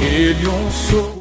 et lionceau.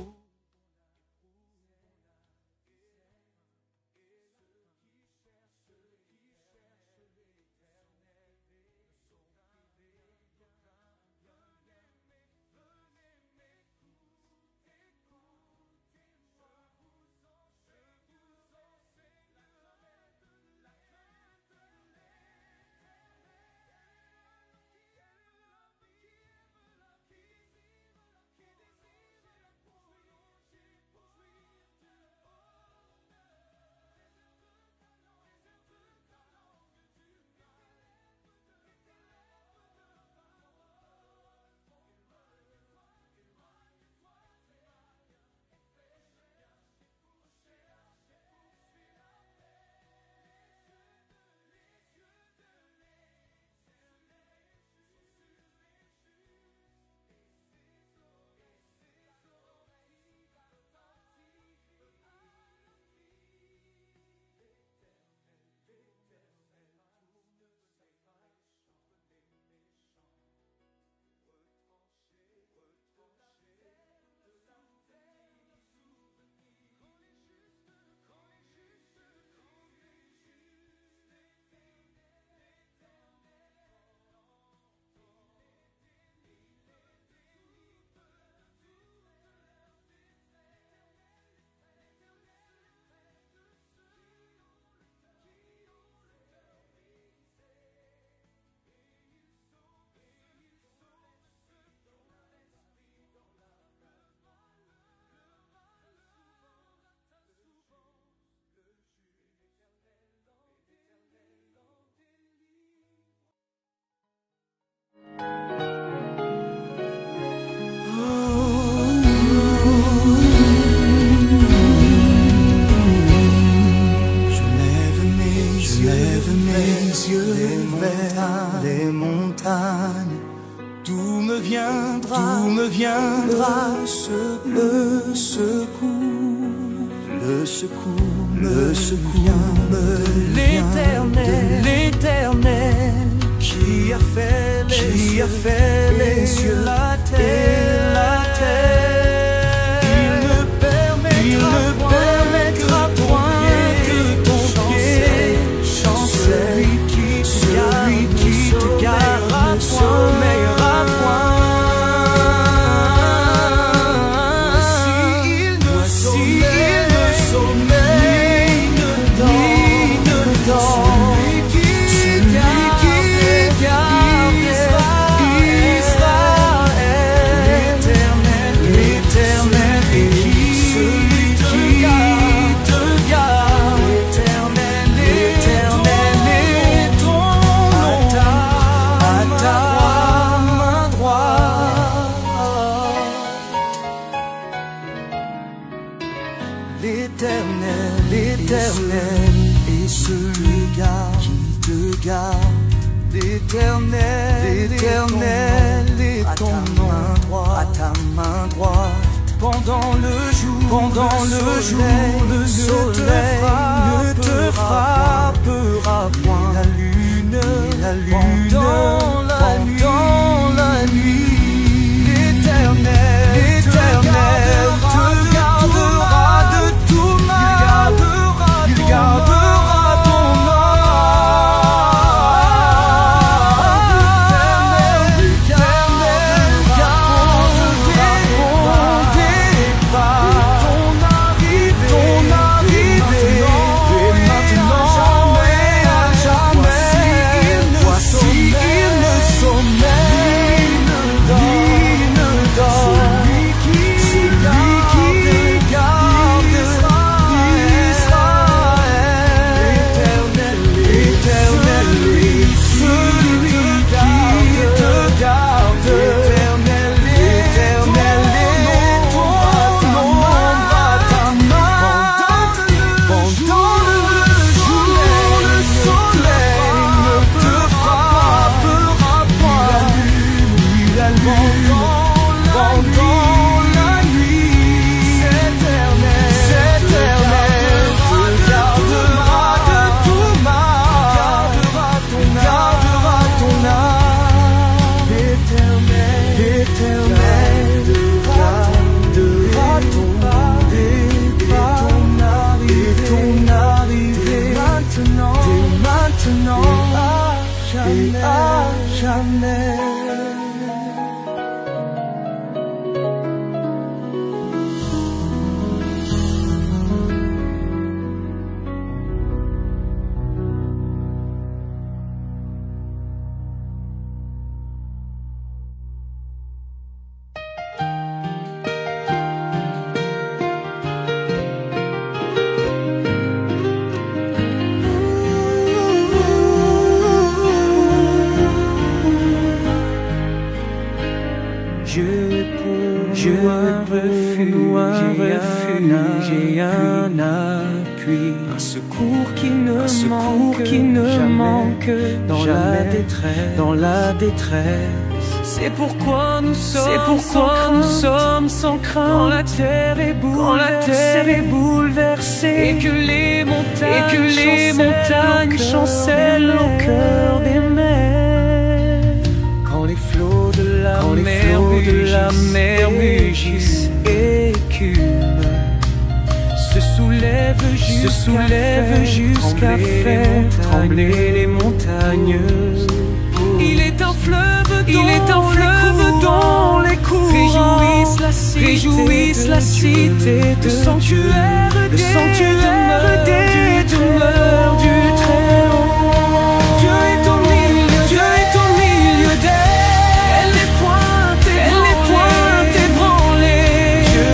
Les montagnes, d'où me viendra le secours de l'Éternel qui a fait les cieux, la terre. Il ne permettra point que ton pied chancelle. Celui qui te garde ne sommeillera point. Voici, il ne sommeille ni ne dort. Celui qui garde Israël, l'Éternel est qui? Celui qui te garde, l'Éternel est ton à ta main droite. L'Éternel est celui qui te garde. L'Éternel est ton nom à ta main droite. Pendant le jour, le soleil ne te frappera point. La lune pendant la nuit. L'Éternel te gardera de tout mal. Il gardera ton il l'éternel. Dieu un refuge et un appui, un secours qui ne manque dans la détresse. C'est pourquoi nous sommes sans crainte quand la terre est bouleversée et que les montagnes chancellent au cœur des mers. Quand les flots de la mer mugissent et écument, se soulèvent jusqu'à faire trembler les montagnes. Il est un fleuve dont les courants réjouissent la cité de sanctuaire des demeures du Très-Haut. Dieu est au milieu d'elle, elle est pointe ébranlée. Dieu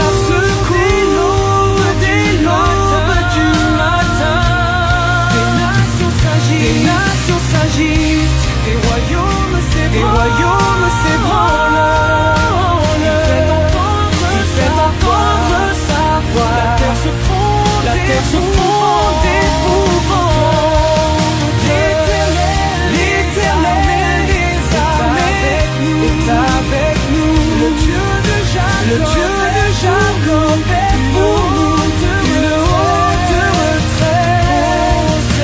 la secoue dès l'aube du matin. Des nations s'agitent, des royaumes s'ébranlent. Il fait entendre sa voix. La terre se fond d'épouvante. L'Éternel des armées est avec nous. Le Dieu de Jacob est pour nous une haute retraite.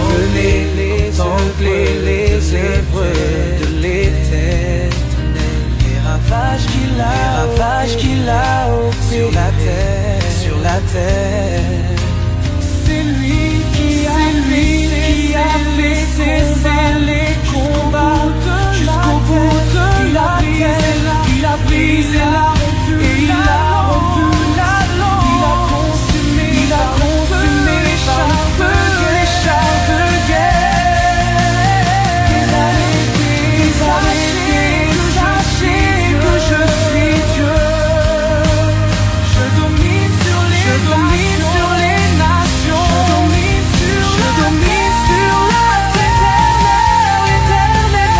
Venez, les œuvres de l'Éternel, les ravages qu'il a opérés sur la terre. C'est lui qui a fait cesser les combats jusqu'au bout de la terre. Il a brisé la rompu la langue. Il a consumé par le feu les chars de guerre. Sachez que je suis Dieu. Je domine sur les nations. Je domine sur la terre. L'Éternel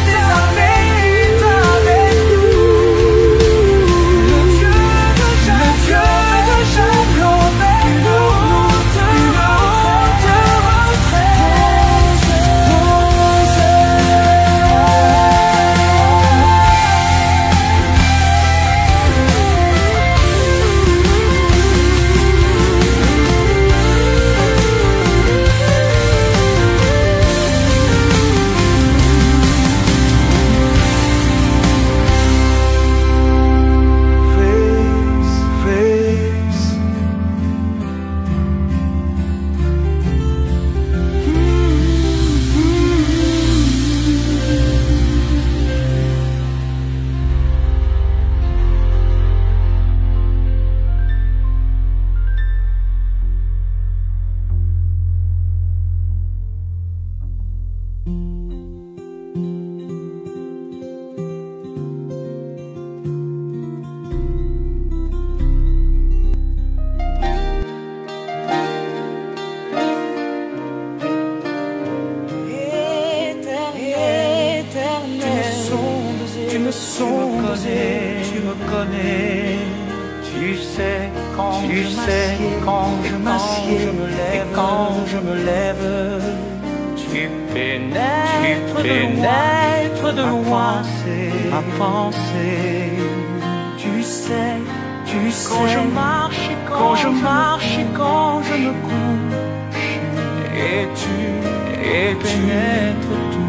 des armées est avec nous. Le Dieu de Jacob est pour nous une haute tu me connais, tu sais quand je m'assieds et quand je me lève, tu pénètres de loin ma pensée. Tu sais quand je marche et quand je me couche, et tu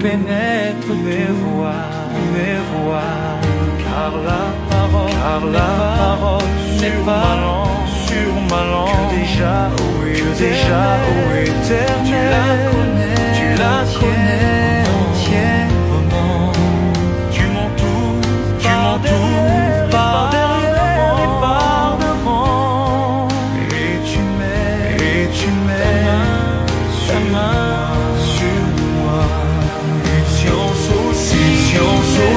pénètres mes voies. car la parole n'est pas sur ma langue, que déjà, ô Éternel, tu la connais entièrement. Tu m'entoures par derrière et par devant, et tu mets ta main sur moi. Et science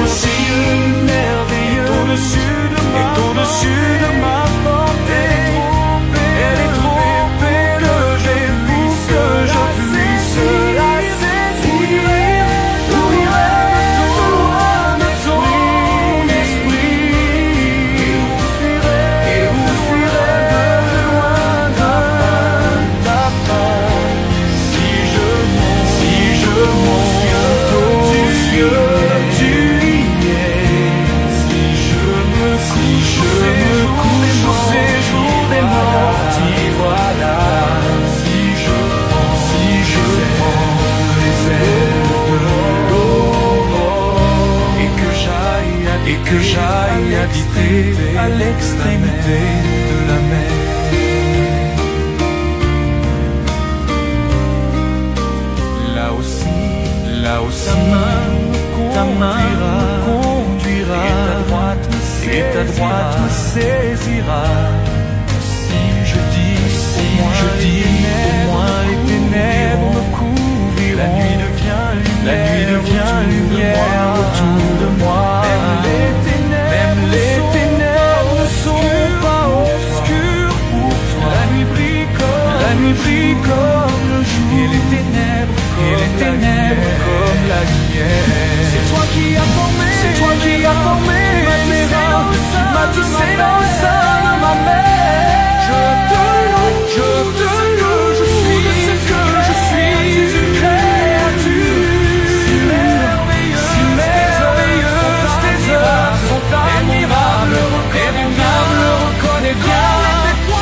aussi merveilleux, au-dessus de ma portée. Elle est trop élevée pour que je puisse la saisir. De ton esprit, et vous fuirez de loin ta part. Si je monte aux cieux, tu y es. Si je me couche au séjour des morts, t'y voilà. Si je prends les ailes de l'aurore, et que j'aille habiter à l'extrémité de la mer. Là aussi, ta main me conduira, et ta droite me saisira. Si je dis, au moins les ténèbres me couvriront. La nuit devient lumière autour de moi. Même les ténèbres ne sont pas obscures pour toi. La nuit brille comme le jour, et les ténèbres comme la lumière. C'est toi qui as formé ma terre, tu m'as tissé dans le sein de ma mère. Je te loue, je suis une créature si merveilleuse. Tes œuvres sont admirables, et mon âme le reconnaît bien.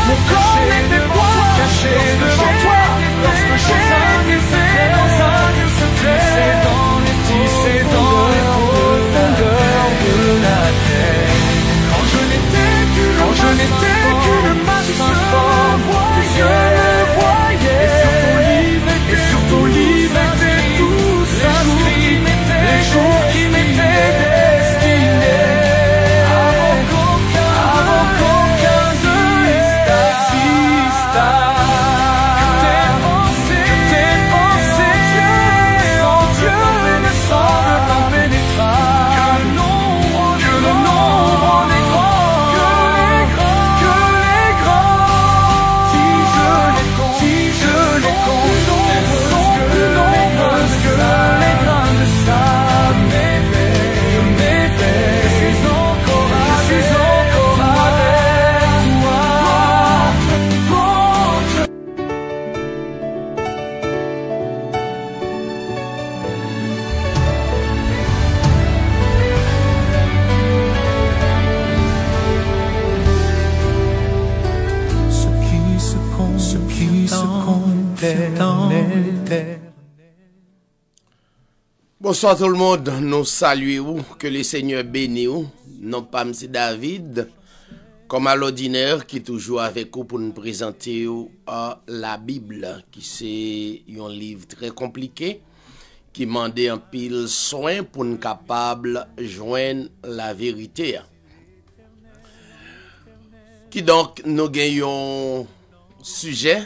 Mon corps n'était point caché devant toi lorsque j'ai été fait dans un lieu secret. C'est dans les profondeurs de la terre. Quand je n'étais qu'une masse informe, tes yeux le voyaient. Et sur ton livre étaient tous inscrits les jours qui m'étaient destinés. Avant qu'aucun d'eux n'exista. Tes pensées en Dieu me semblent impénétrables. Que le nombre des grands, que les grands, si je les compte, sont plus nombreuses que les grains de sable. Je suis encore avec toi. Ce qui se compte dans l'éternel. Bonsoir tout le monde, nous saluons, que le Seigneur bénisse vous. Non pas M. David, comme à l'ordinaire, qui est toujours avec vous pour nous présenter la Bible, qui c'est un livre très compliqué, qui demande un pile soin pour nous capable de joindre la vérité. Qui donc nous gagnons sujet,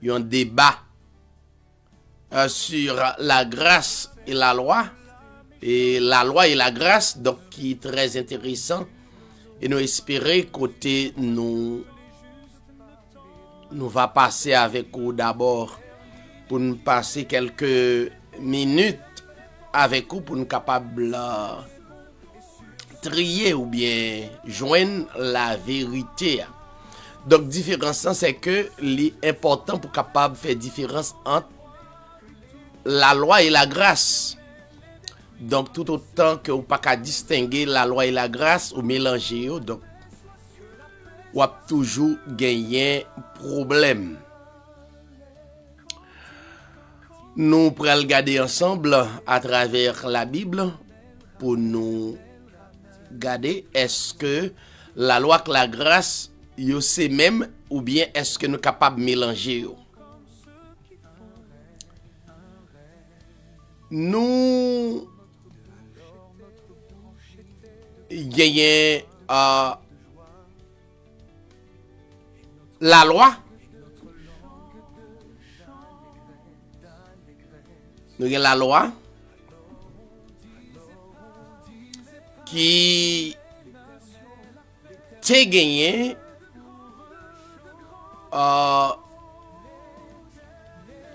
un débat sur la grâce et la loi. Et la loi et la grâce, donc qui est très intéressant. Et nous espérons côté nous va passer avec vous d'abord pour nous passer quelques minutes avec vous pour nous capables trier ou bien joindre la vérité. Donc différence c'est que l'important pour capable faire différence entre la loi et la grâce. Donc tout autant que vous pas qu'à distinguer la loi et la grâce ou mélanger, donc ou a toujours gagner problème. Nous pourrons regarder ensemble à travers la Bible pour nous garder, est-ce que la loi que la grâce, yo c'est même, ou bien est-ce que nous sommes capables de mélanger yo? Nous gagnons la loi. Nous avons la loi qui a gagné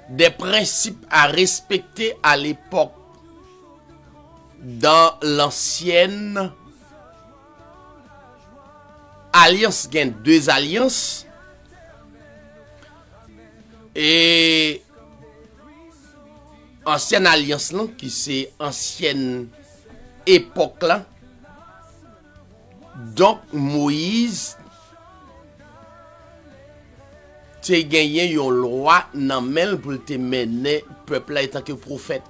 des principes à respecter à l'époque dans l'ancienne alliance. Il y a deux alliances et ancienne alliance là, qui c'est ancienne époque là. Donc Moïse te gagné une loi nan men pour te mener peuple là étant que prophète.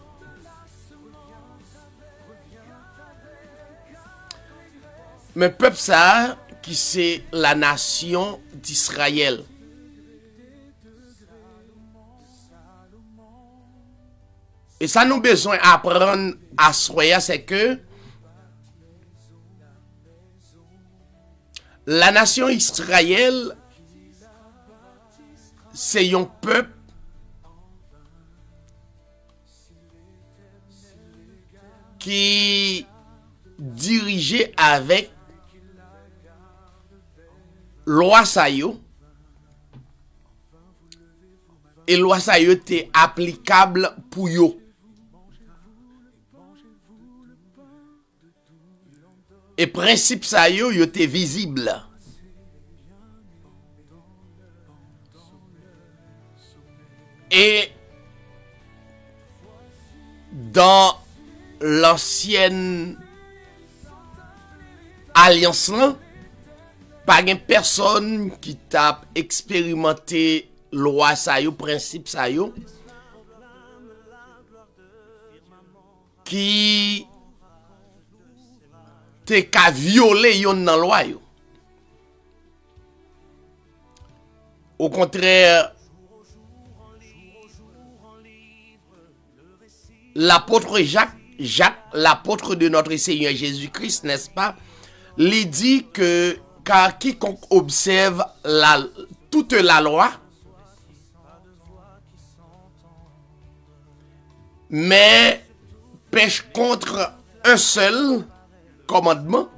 Mais peuple ça qui c'est la nation d'Israël. Et ça nous besoin apprendre à soyer, c'est que la nation Israël, c'est un peuple qui dirigé avec loi sa yo. Et loi sa yo était applicable pour yo. Et principe sa yo était visible. Et dans l'ancienne alliance là, pas de personne qui t'a expérimenté loi sa yo, principe sa yo, qui te ka violé yon nan loi yo. Au contraire, l'apôtre Jacques, l'apôtre de notre Seigneur Jésus-Christ, n'est-ce pas, lui dit que car quiconque observe toute la loi, mais pêche contre un seul commandement,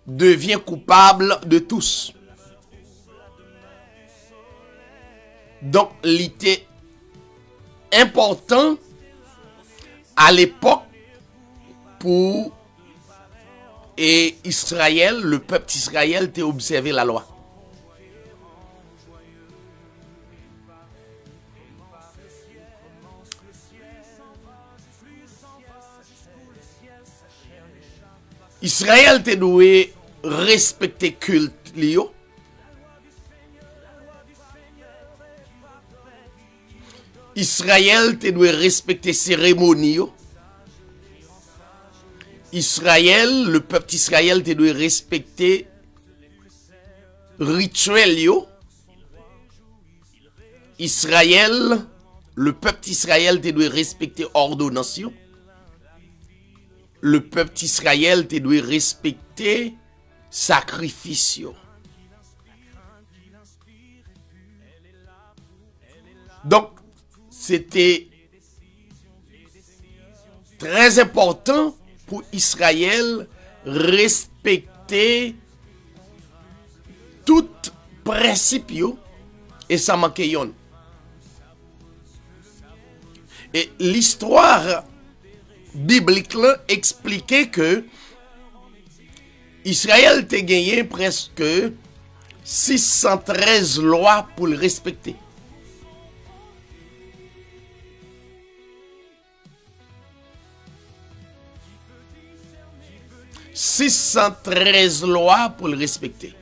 devient coupable de tous. Donc, il était important à l'époque pour Israël, le peuple d'Israël, de observer la loi. Israël te doué respecter culte liyo. Israël te doué respecter cérémonie yo. Israël, le peuple d'Israël te doué respecter rituel yo. Israël, le peuple d'Israël te doué respecter ordonnance yo. Le peuple d'Israël te doit respecter sacrifice. Donc, c'était très important pour Israël respecter tout principe et ça manque yon. Et l'histoire biblique là expliquait que Israël te gagné presque 613 lois pour le respecter. « 613 lois pour le respecter. »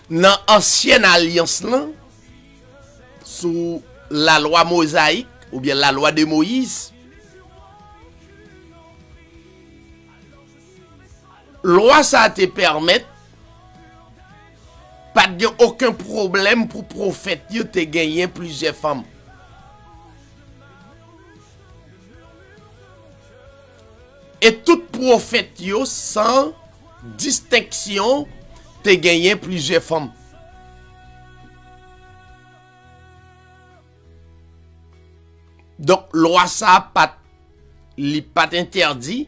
Dans l'ancienne alliance là, sous la loi mosaïque ou bien la loi de Moïse. Loi ça te permet pas de aucun problème pour prophète yo te gagner plusieurs femmes. Et tout prophète yo sans distinction te gagner plusieurs femmes. Donc loi ça pas li pas interdit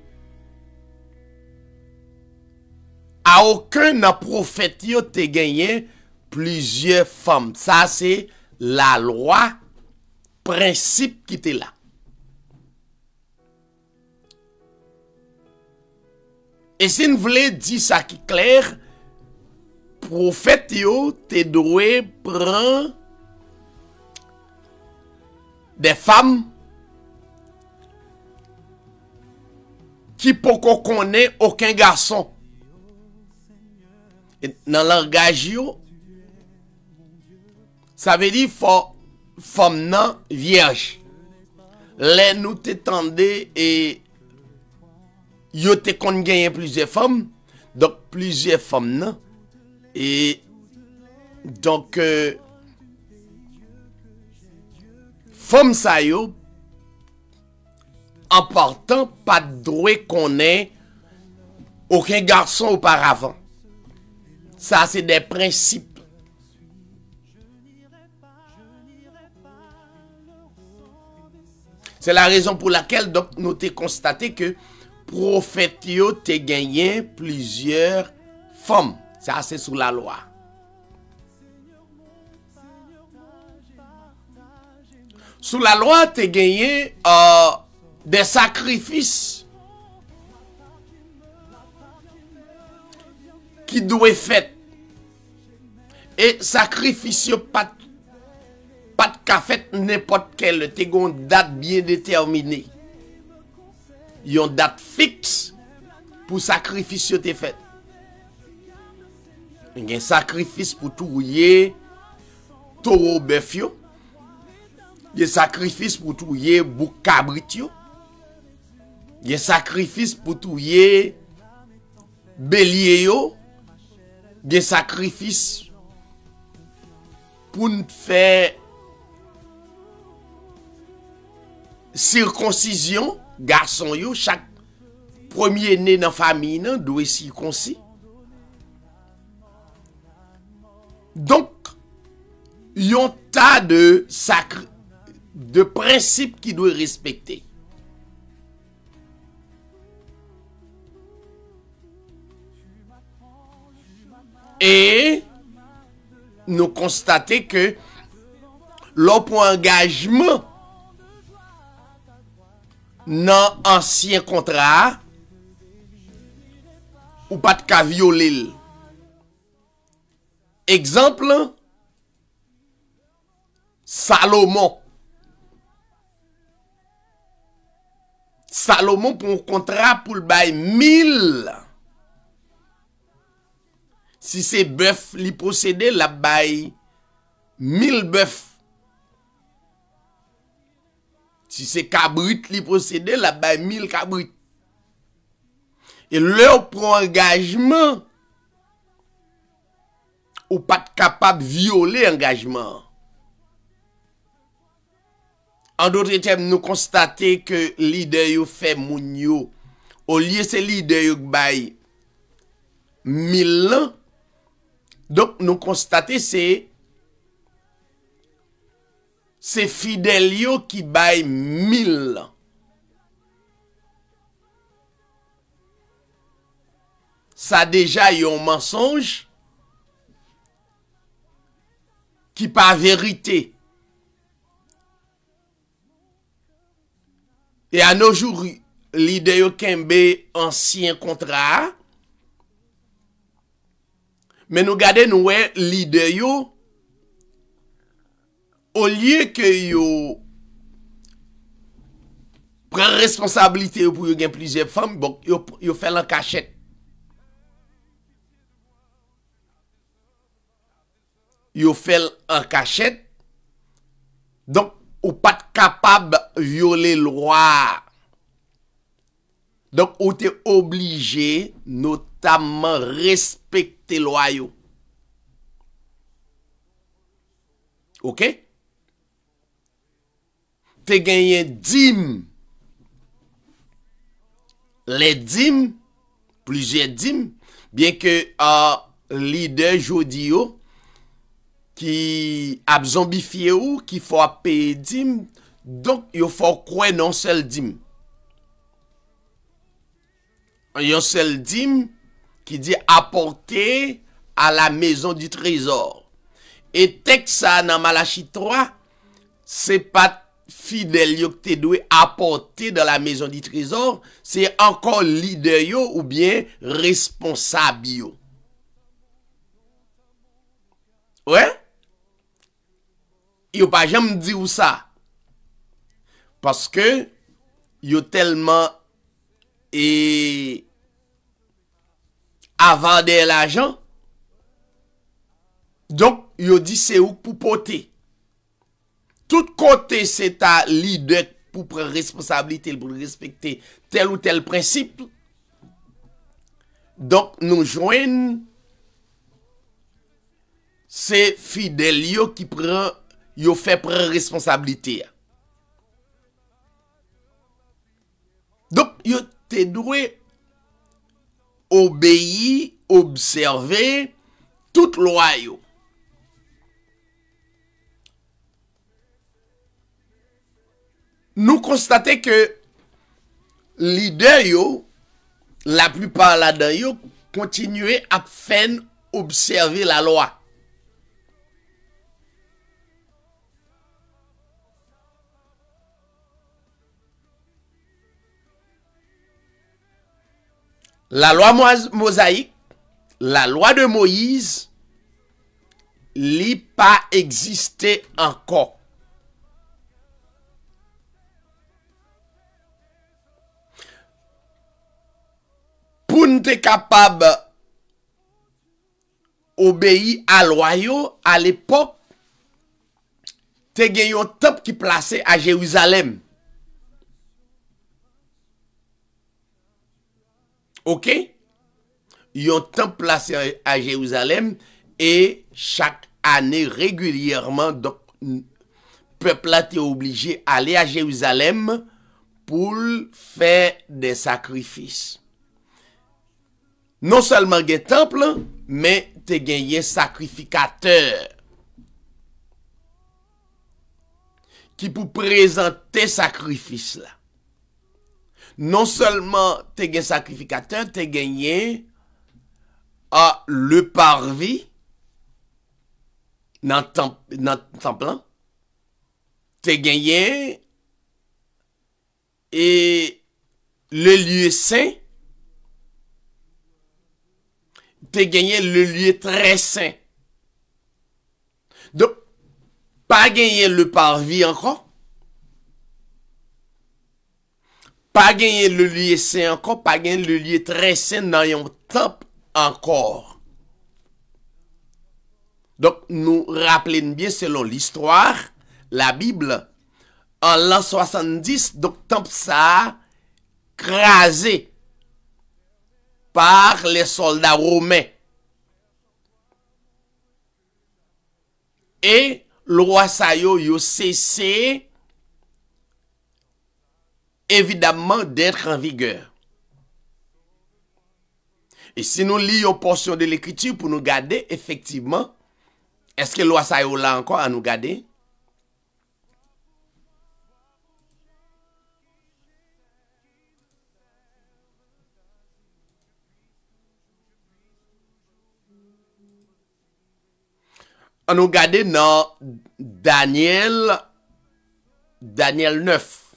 à aucun prophète yo te gagné plusieurs femmes. Ça c'est la loi, principe qui était là. Et si vous voulez dire ça qui est clair, prophète yo te doué prendre des femmes qui pour qu'on connaît aucun garçon. Et dans le langage yo, ça veut dire femme non vierge. Les nous t'étendez et yo te kon gagné plusieurs femmes, donc plusieurs femmes non. Et donc femme ça yo en partant pas de droit qu'on ait aucun garçon auparavant. Ça c'est des principes. C'est la raison pour laquelle donc nous avons constaté que prophète yo te gagné plusieurs femmes. Ça c'est sous la loi. Sous la loi te gagné des sacrifices qui doivent faire. Et sacrifice yo pas de fait n'importe quelle, te gon date bien déterminée. Yon date fixe pour sacrifice yo te fait. Yon sacrifice pour touyer taureau bœuf yo. Yon sacrifice pour touyer bouc cabrit yo. Yon sacrifice pour touyer bélier yo. Yon sacrifice pour faire circoncision garçon yo, chaque premier né dans famille nan doit circoncis. Donc yon tas de principes qui doit respecter. Et nous constatons que l'on pour engagement dans ancien contrat ou pas de cas violer. Exemple, Salomon. Salomon pour un contrat pour le bail 1000. Si c'est bœuf li possédé, la bail 1000 bœufs. Si c'est cabrit li possédé, la bail 1000 cabrit. Et leur prend engagement ou pas capable de violer engagement. En d'autres termes, nous constatons que leader yo fait moun yo. Au lieu c'est leader yo bail 1000 ans. Donc nous constatons c'est fidèle yo qui bail 1000 ans. Ça déjà yon mensonge qui pas vérité. Et à nos jours, l'idée yo kembe ancien contrat. Mais nous gardons nous l'idée yo au lieu que yo prend responsabilité pour yo gen plusieurs femmes, bon yo fait en cachette. Yo fait en cachette Donc, ou pas capable de violer loi. Donc, ou t'es obligé, notamment, respecter loi yo. OK? T'es gagné dîmes. Les dîmes, plusieurs dîmes, bien que leader jodi yo, qui a zombifié ou, qui faut payer dîmes, donc il faut croire non seul dîme. Un seul dîme qui dit apporter à la maison du trésor. Et texte ça dans Malachie 3, c'est pas fidèle yo que te doit apporter dans la maison du trésor, c'est encore leader yo ou bien responsable yo. Ouais? Yo pas jamais dit ou ça. Parce que yo tellement et avant de l'argent. Donc, yo dit c'est ou pour porter. Tout côté c'est ta leader pour prendre responsabilité, pour respecter tel ou tel principe. Donc, nous joignons c'est fidèle yo qui prend, yo fait prendre responsabilité. Donc, yo te doué obéir, observer toute loi yo. Nous constatons que leader yo, la plupart là-dedans yo, continuer à faire observer la loi. La loi mosaïque, la loi de Moïse, n'a pas existé encore. Pour nous être capable d'obéir à la loi, à l'époque, te gen un temple qui placé à Jérusalem. OK? Yon temple placé à Jérusalem et chaque année régulièrement, donc, peuple a été obligé d'aller à Jérusalem pour faire des sacrifices. Non seulement un temple, mais te gagné sacrificateur qui pour présenter sacrifice là. Non seulement te gagné sacrificateur, te gagné le parvis dans le temple, te gagné et le lieu saint, te gagné le lieu très saint. Donc, pas gagné le parvis encore. Pas gagné le lieu saint encore. Pas gagné le lieu très saint dans un temple encore. Donc, nous rappelons bien selon l'histoire, la Bible, en l'an 70, donc, temple ça crasé par les soldats romains. Et le roi Sayo yo cessé évidemment d'être en vigueur. Et si nous lisons portion de l'écriture pour nous garder, effectivement, est-ce que le roi Sayo là encore à nous garder? On nous garde dans Daniel 9.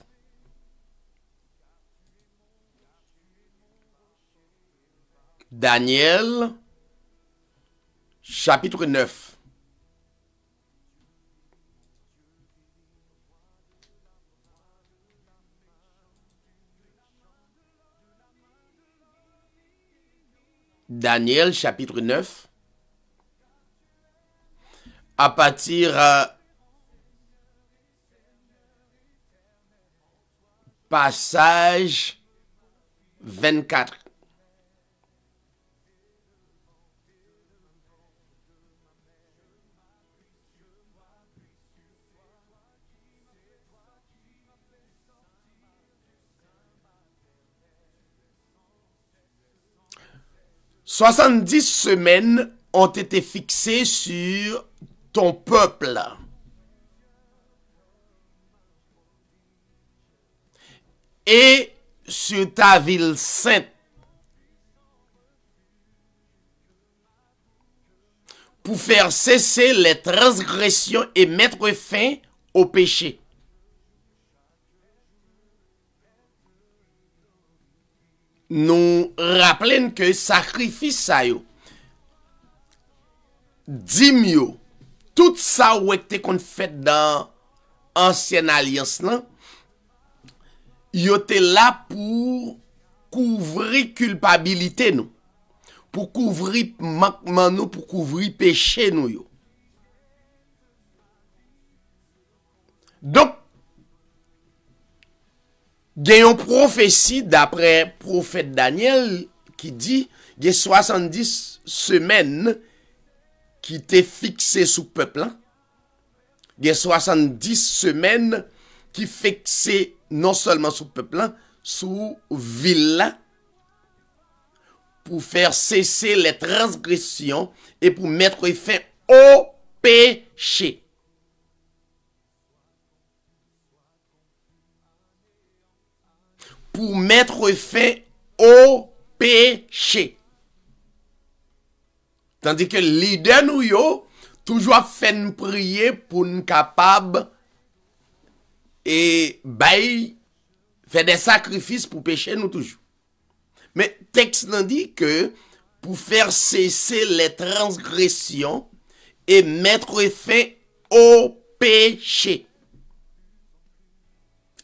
Daniel, chapitre 9. Daniel, chapitre 9. À partir Passage 24. « 70 semaines ont été fixées sur ton peuple. Et sur ta ville sainte, pour faire cesser les transgressions et mettre fin au péché. » Nous rappelons que sacrifice ça yo, dim yo, tout ça ou était qu'on fait dans ancienne alliance là, yo te là pour couvrir culpabilité nous, pour couvrir manquement nous, pour couvrir péché nous yo. Donc il y a une prophétie d'après prophète Daniel qui dit il y a 70 semaines qui étaient fixées sous peuple. Il y a 70 semaines qui fixées non seulement sous peuple, sous ville, pour faire cesser les transgressions et pour mettre fin au péché. Pour mettre fin au péché. Tandis que leader nous yo toujours fait nous prier pour nous capable et faire des sacrifices pour pécher nous toujours. Mais texte nous dit que pour faire cesser les transgressions et mettre fin au péché.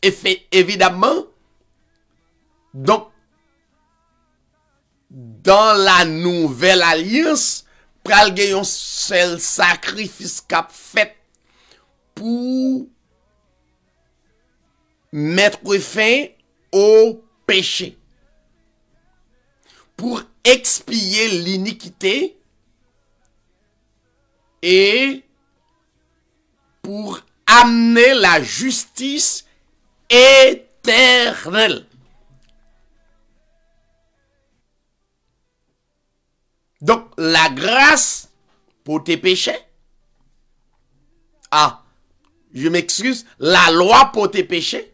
Et évidemment, donc, dans la nouvelle alliance, pral gen yon seul sacrifice qu'a fait pour mettre fin au péché. Pour expier l'iniquité et pour amener la justice éternelle. Donc, la grâce pour tes péchés. Ah, je m'excuse. La loi pour tes péchés.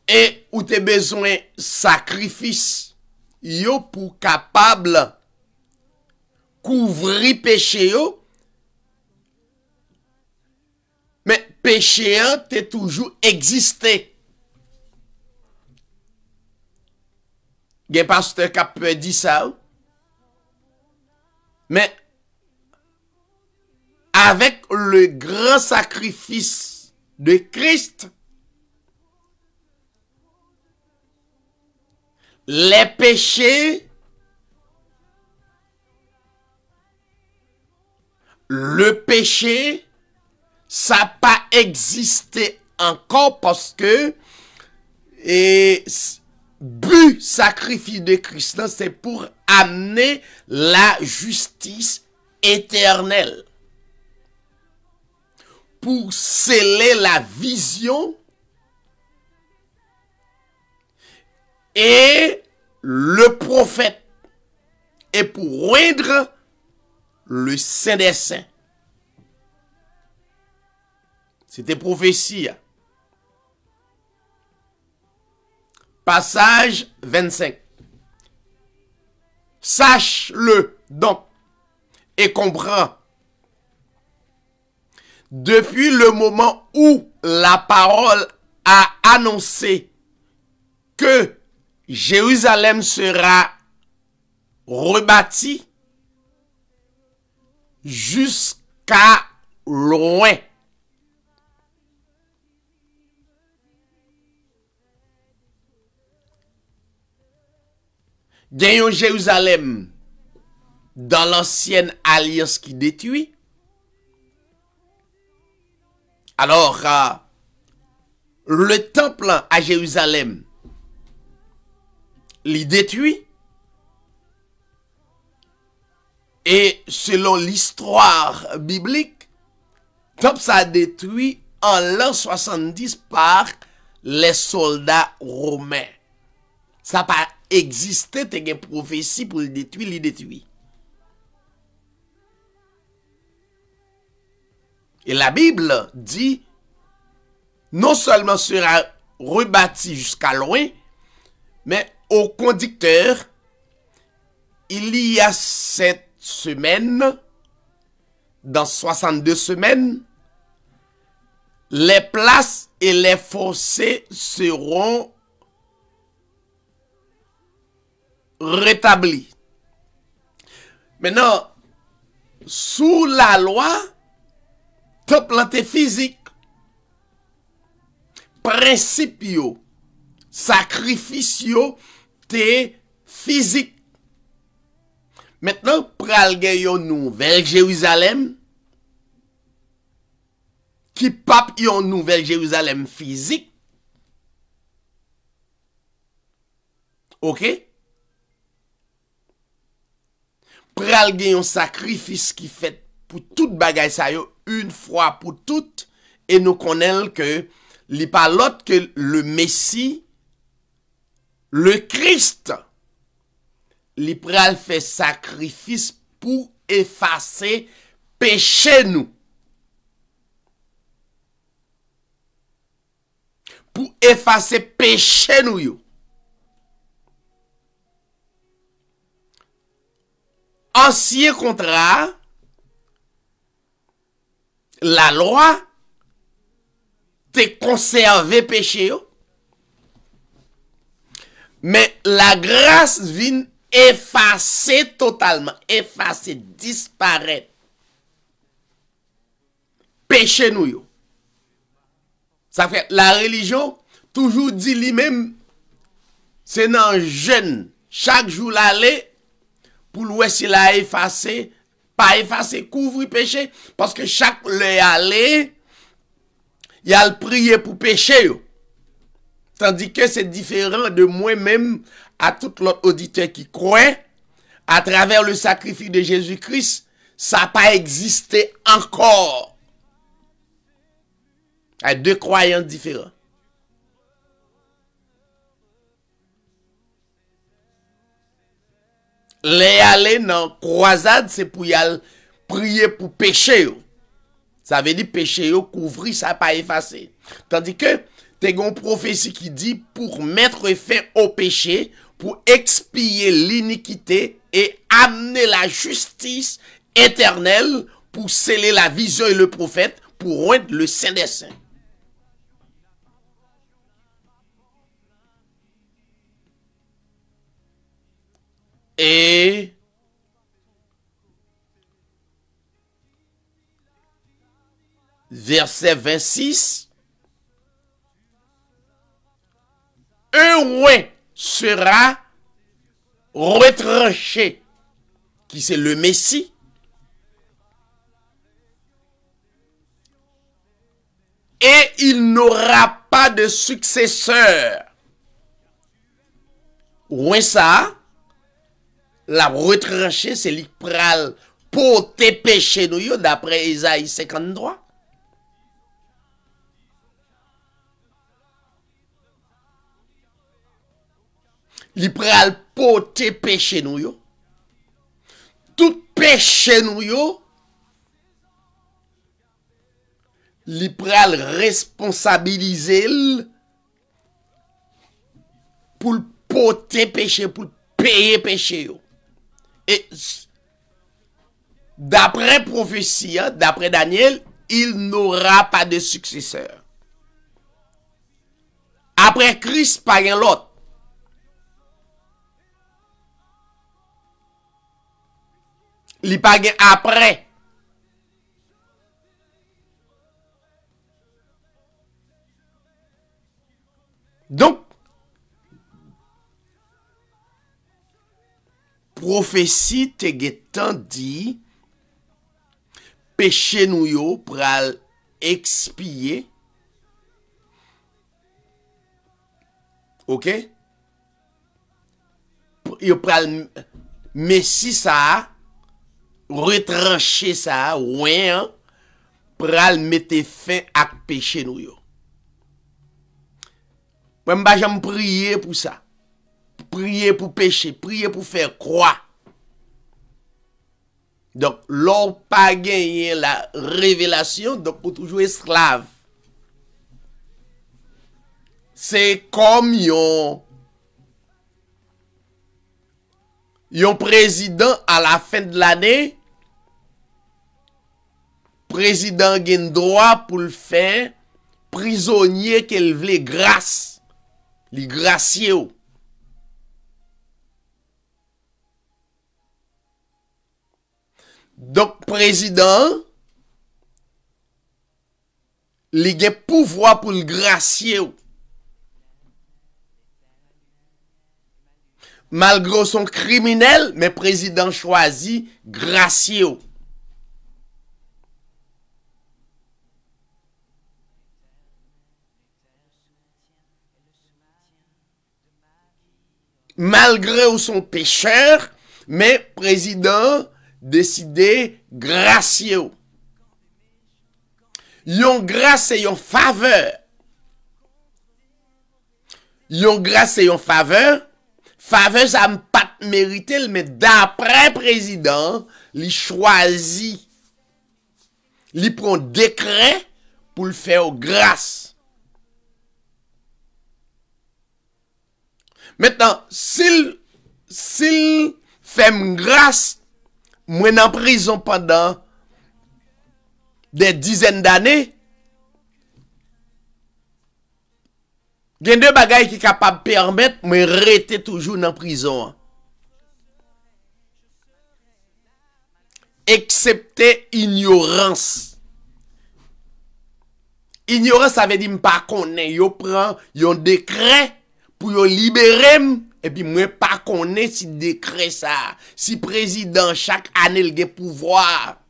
Et où tu as besoin de sacrifice. Yo pour capable couvrir péché yo. Mais péché t'es toujours existé. Gen pasteur qui peut dire ça. Mais avec le grand sacrifice de Christ, les péchés, le péché, ça n'a pas existé encore parce que but sacrifice de Christ, c'est pour amener la justice éternelle. Pour sceller la vision et le prophète. Et pour rendre le Saint des Saints. C'était prophétie. Passage 25. Sache-le donc et comprends. Depuis le moment où la parole a annoncé que Jérusalem sera rebâtie jusqu'à loin. Gagnons Jérusalem dans l'ancienne alliance qui détruit. Alors, le temple à Jérusalem, l'y détruit. Et selon l'histoire biblique, le temple a détruit en l'an 70 par les soldats romains. Ça n'a pas existé, t'as une prophétie pour le détruire, il détruit. Et la Bible dit, non seulement sera rebâti jusqu'à loin, mais au conducteur, il y a 7 semaines, dans 62 semaines, les places et les fossés seront rétablis. Maintenant, sous la loi, temple planté physique, principe yo, sacrifice yo, te physique. Maintenant, pral gen yon nouvelle Jérusalem, qui pape yon nouvelle Jérusalem physique. Ok? Pral gen yon sacrifice qui fait pour tout bagay sa yo une fois pour toutes, et nous connaissons que li pas l'autre que le Messie, le Christ, li pral fait sacrifice pour effacer péché nous. Pour effacer péché nous yo. Ancien contrat, la loi te conservé péché yo. Mais la grâce vient effacer totalement, effacer, disparaître. Péché nous yo. Ça fait la religion toujours dit lui-même, c'est dans jeûne, chaque jour l'aller pour l'ouest s'il a effacé, pas effacer, couvrir péché, parce que chaque le aller, il y a le prier pour péché. Tandis que c'est différent de moi-même à tout l'autre auditeur qui croit, à travers le sacrifice de Jésus-Christ, ça n'a pas existé encore. Il y a deux croyants différents. Les aller dans croisade, c'est pour y aller prier pour péché. Ça veut dire péché couvrir, ça pas effacer. Tandis que t'as une prophétie qui dit pour mettre fin au péché, pour expier l'iniquité et amener la justice éternelle, pour sceller la vision et le prophète, pour rendre le Saint des Saints. Et verset 26, un roi sera retranché, qui c'est le Messie, et il n'aura pas de successeur. Roi ça, la retranché, c'est l'ipral pour tes péchés nous, d'après Isaïe 53. L'ipral pour tes péchés nous, tout péché nous, l'ipral responsabiliser pour porter péché, pour payer péché. Et d'après prophétie, d'après Daniel, il n'aura pas de successeur. Après Christ, pas un l'autre. Il pas après. Donc, prophétie te getan dit péché nou yo pral expier. OK? Yo pral Messi ça retrancher ça, ouais, hein, pral mettre fin à péché nous yo. Moi m'pa jamais prier pour ça. Prier pour pécher, prier pour faire croix. Donc, l'on pas gagné la révélation, donc pour toujours esclave. C'est comme yon président à la fin de l'année, président gen droit pour le faire prisonnier qu'elle vle grâce, li gracier ou. Donc, président, li gen pouvoir pour le gracier ou. Malgré son criminel, mais président choisi gracier ou. Malgré ou son pécheur, mais président décidé gracier ou. Yon grâce et yon faveur. Yon grâce et yon faveur. Faveur ça m pas mérité, mais d'après président, li choisi. Li prend décret pour le faire grâce. Maintenant, s'il fait grâce, moi en prison pendant des dizaines d'années, gen deux bagailles qui capable permettre moi rester toujours en prison. Excepté ignorance. Ignorance ça veut dire m'pas connaît, yo prend yon décret pour yo libérer et puis moi pas connaît si décret ça, si président chaque année il a pouvoir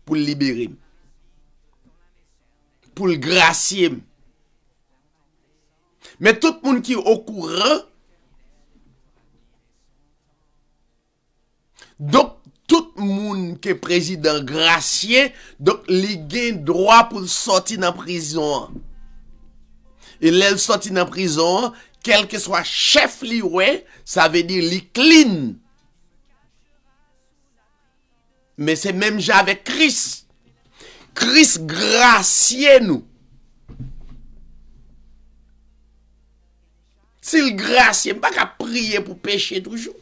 pour libérer. Pour le gracier. Mais tout le monde qui est au courant, donc tout le monde qui est président gracié, donc il a droit pour sortir dans prison. Et là, il sortit dans prison, quel que soit chef li ouais, ça veut dire li clean. Mais c'est même avec Christ. Christ gracié nous. S'il gracié, pas qu'à prier pour pécher toujours.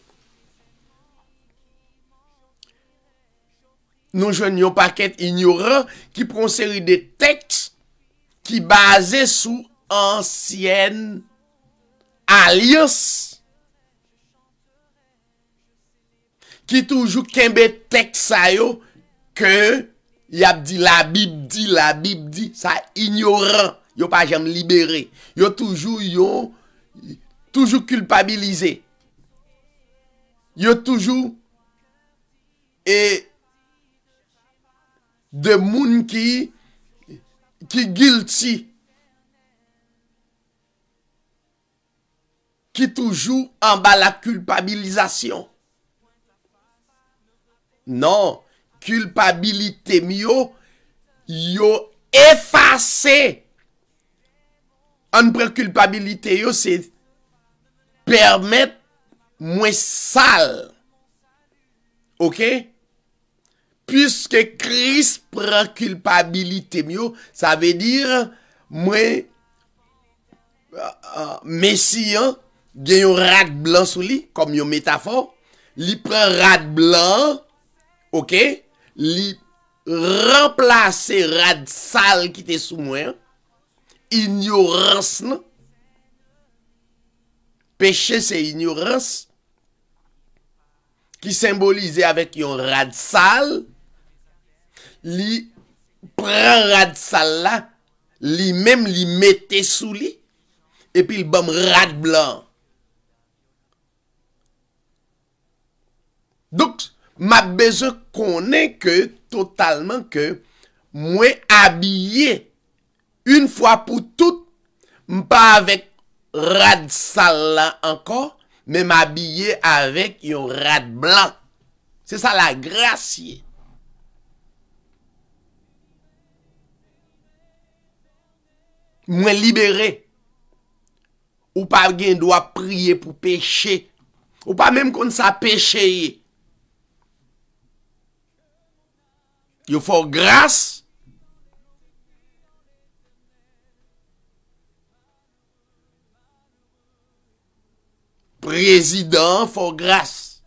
Nous jeunes un paquet ignorant qui prend une série de textes qui basés sous ancienne alliance. Qui toujours kembe texte ça yo que y a dit la Bible dit ça ignorant, yo pas jamais libéré. Yo toujours culpabilisé. Yo toujours de moun qui guilty, qui toujours en bas la culpabilisation. Non, culpabilité mio yo effacé. En culpabilité yo c'est permettre moins sale. OK? Puisque Christ prend culpabilité mieux, ça veut dire moi Messian gen yon rat blanc sous lui comme yon métaphore, li prend rat blanc, OK? Li remplace rat sale qui était sous moi, ignorance non? Péché c'est ignorance qui symbolisé avec yon rat sale. Li prend rad sale là, li même li mette sous li, et puis il bam rad blanc. Donc, m'a besoin connaît que totalement que moi habillé une fois pour toutes, pas avec rad sale là encore, mais m'habiller avec un rad blanc. C'est ça la grâce. Moi libéré. Ou pas gen doit prier pour pécher. Ou pas même qu'on ça péché. Il faut grâce. Président, faut grâce.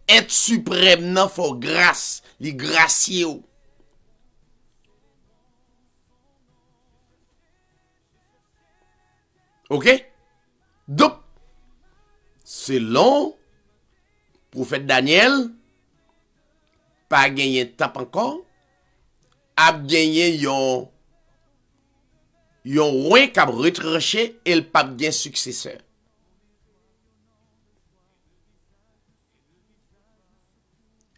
Être suprême, non, faut grâce. Les gracieux. Ok? Donc, selon prophète Daniel, pas gagné temps encore, a gagné yon roi qui a retranché et le pape gain successeur.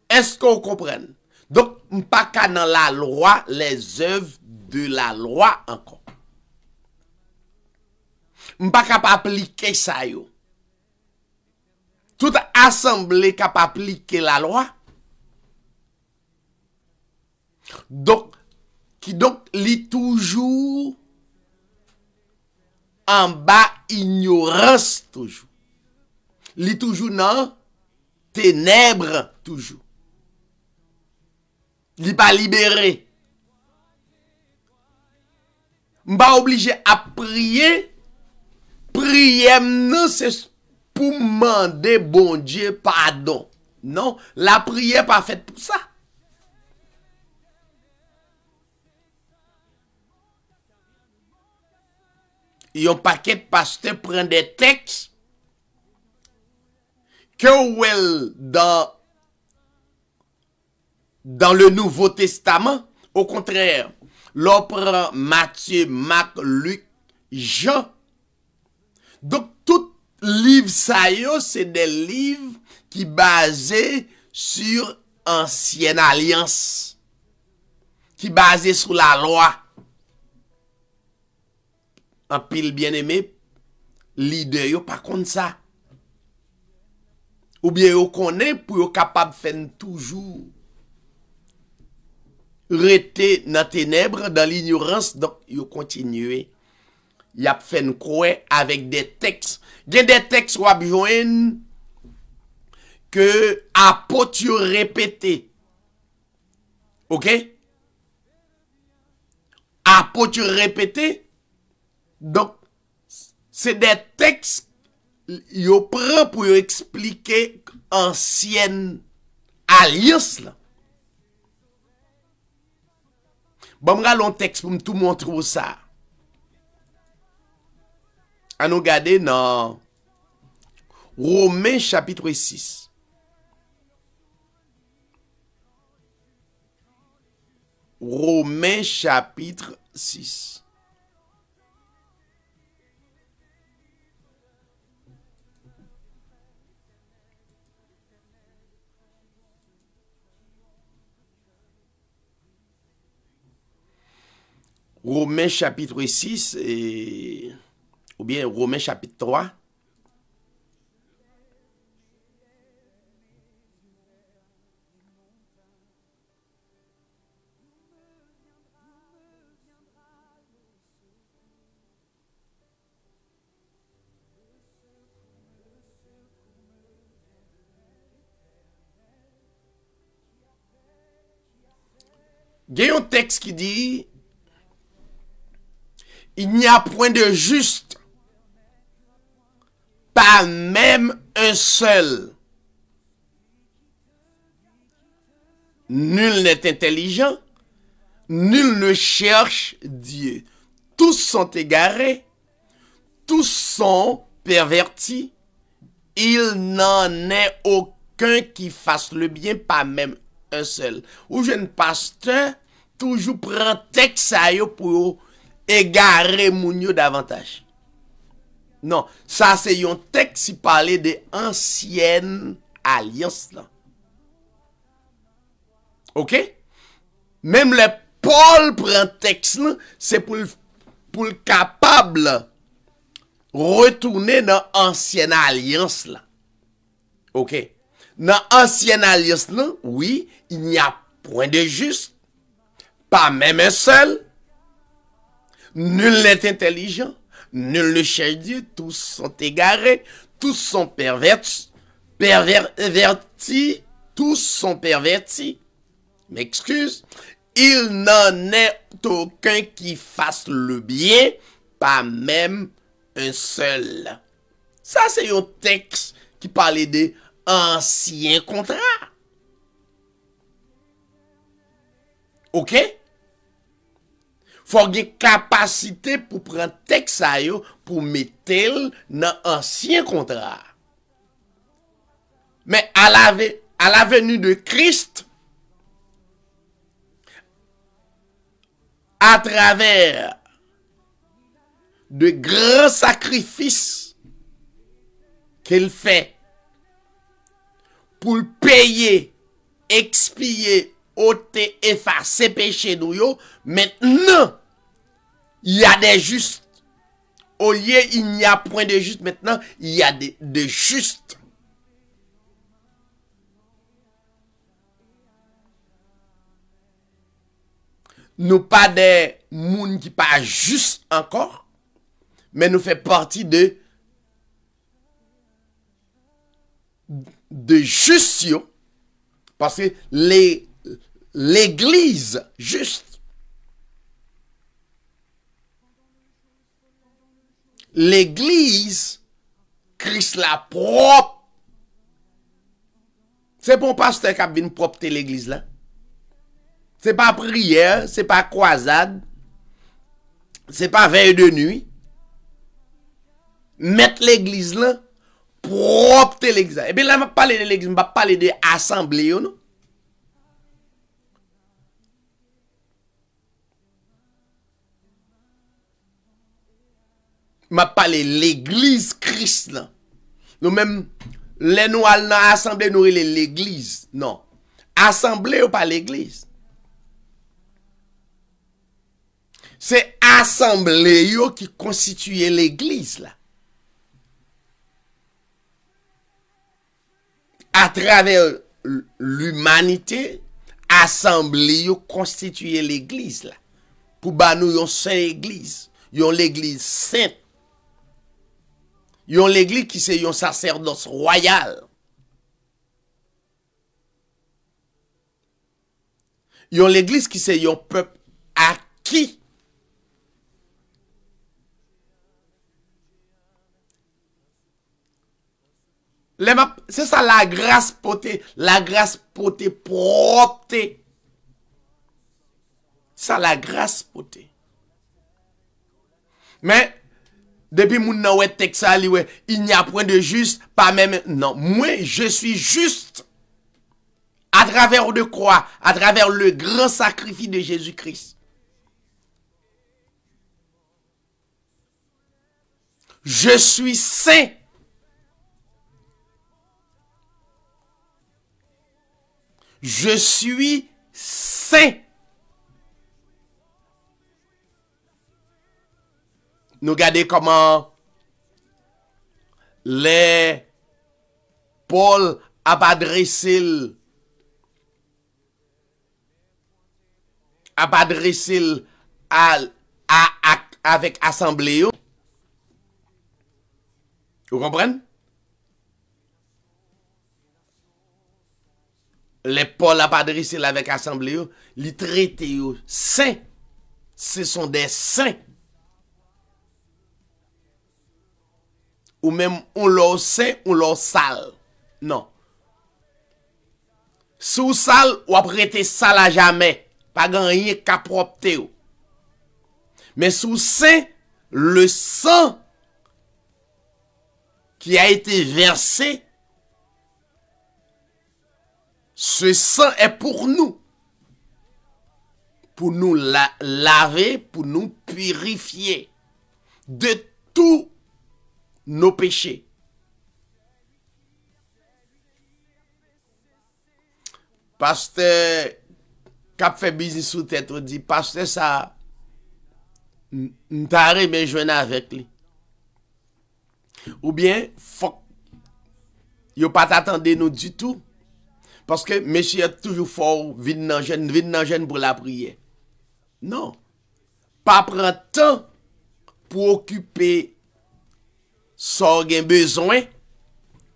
Est-ce qu'on comprenne? Donc, pas qu'à dans la loi, les œuvres de la loi encore. M'pas capable appliquer ça yo. Toute assemblée capable appliquer la loi. Donc li toujours en bas ignorance toujours. Li toujours dans ténèbres toujours. Li pas libéré. M'pas obligé à prier. Prière, non, c'est pour demander bon Dieu pardon. Non, la prière pas faite pour ça. Il y a un paquet de pasteurs prennent des textes que dans le Nouveau Testament, au contraire, l'on prend Matthieu, Marc, Luc, Jean. Donc, tout livre ça yo, c'est des livres qui basés sur ancienne alliance. Qui basés sur la loi. En pile bien-aimé, leader yo pas contre ça. Ou bien yo connaît pour yo capable faire toujours rester dans ténèbres, dans l'ignorance, donc yo continuer. Y a fait quoi avec des textes. Il y a des textes ou abjouen que apôtre répété. OK? Apôtre répété. Donc c'est des textes yo prend pour expliquer ancienne alliance là. Bon, m'ga long texte pour tout montrer ça. À nous garder dans Romains chapitre 6. Romains chapitre 6. Romains chapitre 6 et ou bien Romains chapitre 3. Il y a un texte qui dit il n'y a point de juste, pas même un seul. Nul n'est intelligent, nul ne cherche Dieu. Tous sont égarés, tous sont pervertis. Il n'en est aucun qui fasse le bien, pas même un seul. Ou jeune pasteur, toujours prend texte à yo pour égarer moun yo davantage. Non, ça c'est un texte qui parlait de ancienne alliance là. OK? Même les Paul prend texte, c'est pour le capable retourner dans l'ancienne alliance là. OK. Dans l'ancienne alliance là, oui, il n'y a point de juste, pas même un seul. Nul n'est intelligent, nul ne cherche Dieu, tous sont égarés, tous sont pervertis, tous sont pervertis. M'excuse, il n'en est aucun qui fasse le bien, pas même un seul. Ça, c'est un texte qui parlait des anciens contrats. OK? Faut avoir capacité pour prendre texte ça yo pour mettre dans ancien contrat. Mais à la venue de Christ, à travers de grands sacrifices qu'il fait pour payer, expier, ôter, effacer péché nous yo, maintenant, il y a des justes. Au lieu, il n'y a point de justes, maintenant, il y a de justes. Nous pas des moun qui pas juste encore, mais nous fait partie de juste yo, parce que l'église juste, l'église Christ la propre, c'est pour pasteur qui a venu propter l'église là. C'est pas prière, c'est pas croisade, c'est pas veille de nuit. Mettre l'église là, propter l'église. Et bien là, je ne parle pas de l'église, je ne parle de l'assemblée, non? Je parle de l'église Christ là. Nous même, les nous allons dans l'assemblée, nous l'église. Non. Assemblée ou pas l'église? C'est assemblée yo qui constitue l'église là. À travers l'humanité, assemblée yo constitue l'église là. Pour ba nous yon seule église, yon l'église sainte. Yon l'église qui c'est yon sacerdoce royal. Yon l'église qui c'est yon peuple acquis. C'est ça la grâce potée propre. Ça la grâce potée. Mais depuis moun nan wè texte ça li wè, il n'y a point de juste, pas même non, moi je suis juste à travers de quoi? À travers le grand sacrifice de Jésus-Christ. Je suis saint. Je suis saint. Nous regardons comment les Paul a adressé avec assemblée. Vous comprenez? Les Paul a adressé avec assemblée, les traités saints. Ce sont des saints. Ou même on leur saint, on leur sale. Non. Sous sale, ou prêter sale à jamais. Pas rien qu'à propter. Mais sous saint, le sang qui a été versé, ce sang est pour nous laver, pour nous purifier de tous nos péchés. Pasteur Cap fait business sous tête, on dit, parce que ça, m'tare mais joindre avec lui. Ou bien, faut, yo pas t'attendre nous du tout. Parce que monsieur est toujours fort, vide nan jeune pour la prière. Non. Pas prendre temps pour occuper son besoin,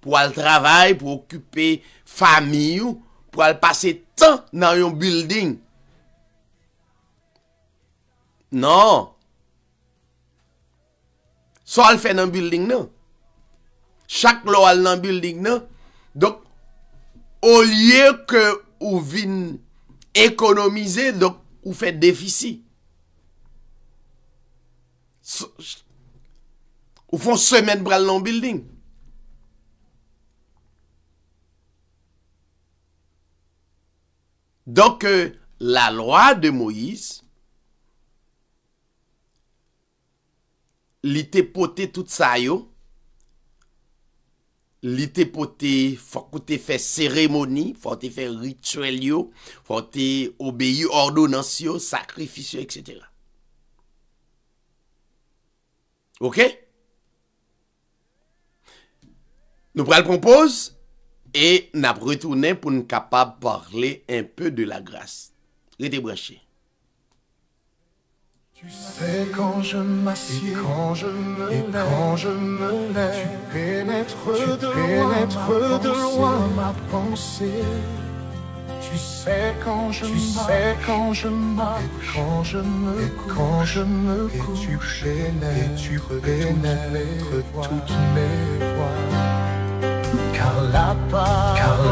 pour aller travailler, pour occuper famille, pour aller passer temps dans un building. Non. Ça le fait dans un building, non. Chaque loi dans un building, non. Donc, au lieu que vous venez économiser, donc vous faites déficit. Vous font semaine pour aller dans le building. Donc, la loi de Moïse, li te pote tout ça yo, li te pote, faut que te fait cérémonie, faut te fait rituel yo, faut te obéir ordonnance yo, sacrifice yo, etc. OK? Nous prenons le propose et nous retournons pour nous capables de parler un peu de la grâce. Restez branchés. Tu sais quand je m'assieds, quand je me lève, tu pénètres de loin ma pensée. Tu sais quand je marche, quand je me couche, et tu pénètres toutes mes voies. Car la parole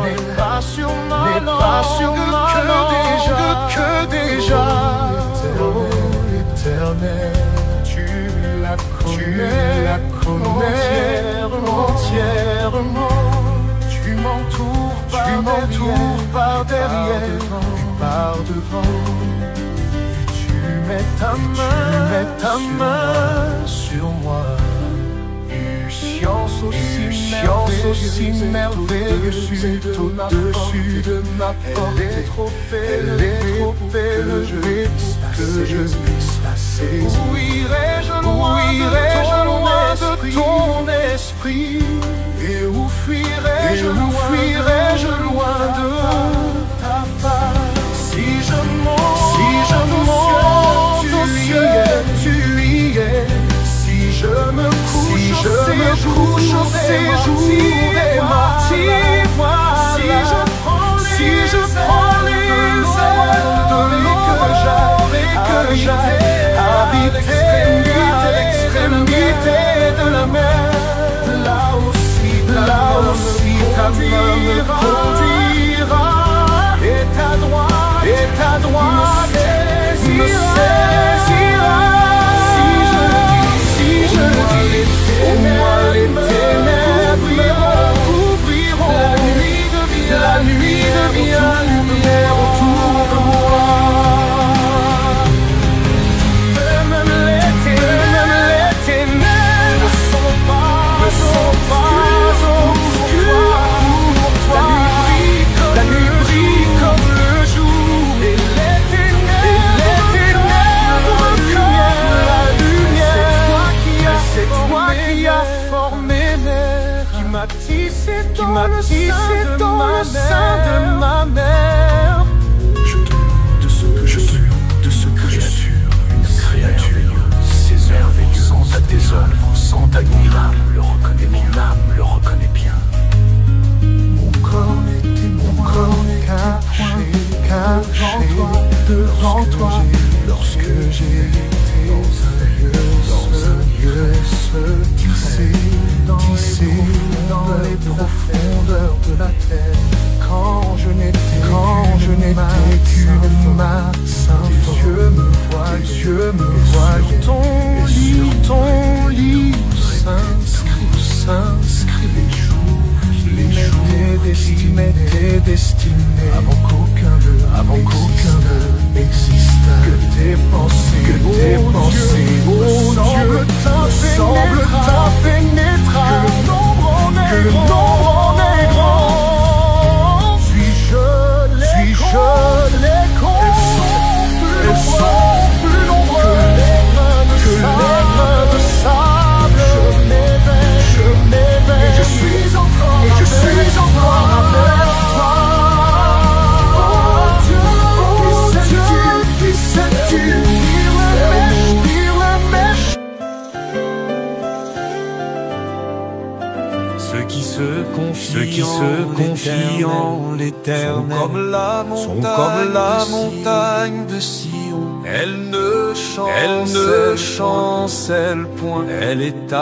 n'est pas sur ma langue, que déjà, l'éternel, tu la connais entièrement. Tu m'entoures par derrière, et par devant. Tu mets ta main sur moi. Science aussi merveilleuse au-dessus de ma porte. Elle est trop élevée que je puisse la saisir. Où irai-je loin de ton esprit? Et où fuirai-je loin de ta face? Si je monte au ciel, tu y es. Si je me couche au séjour des martyrs, voilà. Si je prends les ailes de l'eau et que j'aille habiter à l'extrémité de la mer, là aussi ta main me conduira et ta droite me saisira. Au moins les ténèbres couvriront, la nuit devient lumière autour de moi. Même les ténèbres ne sont pas obscures pour toi. La nuit brille comme le jour, et les ténèbres recueillent la lumière. C'est toi qui as formé mère, qui m'a tissé dans le sein de ma mère. Je tombe de ce que je suis, de ce que je suis, une créature. Ces merveilleux sont à tes œuvres, sont admirables. Le reconnaît mon âme, le reconnaît bien. Mon corps n'est caché devant toi, lorsque j'ai été dans un lieu tissé dans les profondeurs de la terre. Quand je n'étais qu'une masse informe, tes yeux me voient sur ton lit s'inscrit les jours qui m'étaient destinés avant qu'aucun d'eux n'existe. Que tes pensées semblent impénétrables. Que le nombre en est grand. Suis-je confient en l'Éternel sont comme la montagne de Sion. Elle ne chancelle point, elle est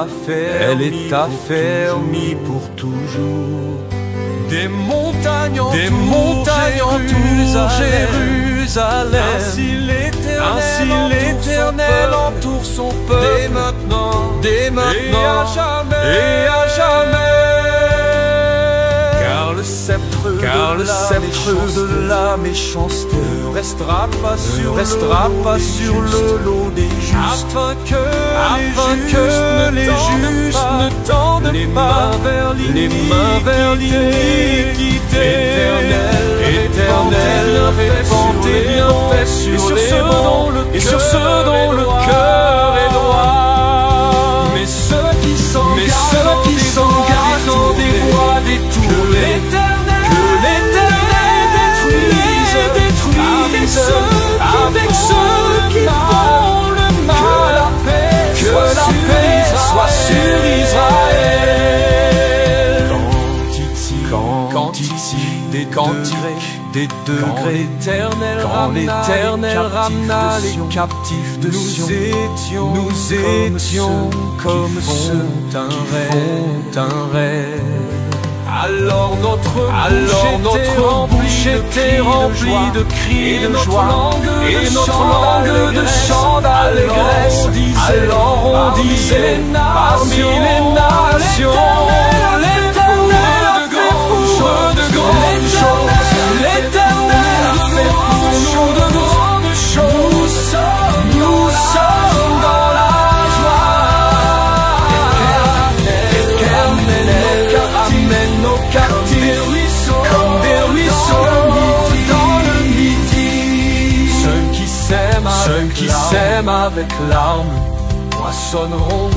affermie pour toujours. Des montagnes entourent Jérusalem. Ainsi l'Éternel entoure son peuple dès maintenant et à jamais. Car le sceptre de la méchanceté ne restera pas sur le lot des justes, afin que les justes ne tendent pas les mains vers l'iniquité. Éternel, répand tes bienfaits sur ceux dont le cœur est droit. Mais ceux qui s'engagent dans des voies détournées, que l'Éternel détruise avec ceux qui font le mal. Que la paix soit sur Israël. Quand des degrés, quand l'Éternel ramena les captifs de Sion, nous étions comme ceux d'un rêve. Alors notre bouche était remplie de cris de joie, et notre langue de chants d'allégresse. Alors on disait parmi les nations, l'Éternel a fait pour nous de grandes choses. L'Éternel a fait pour nous de grandes choses. Nous sommes dans la joie. Amène nos captifs comme des ruisseaux dans le midi. Ceux qui s'aiment avec larmes moissonneront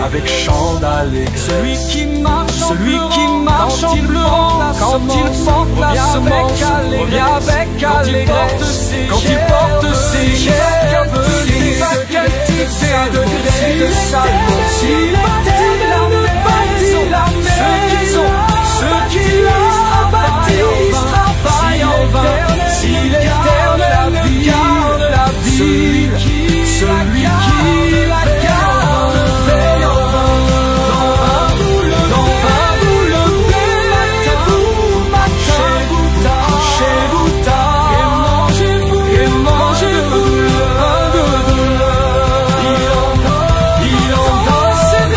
avec chant d'allégresse. Celui qui marche en pleurant quand il porte la semence revient avec allégresse. Quand il porte ses germes, des degrés de salut. Si l'Éternel ne bâtit la maison, ceux qui la bâtissent travaillent en vain. Si l'Éternel garde la ville, celui qui la garde veille en vain. Dans un boule, levez-vous matin, couchez-vous tard, et mangez-vous le pain de douleur. Il endort ses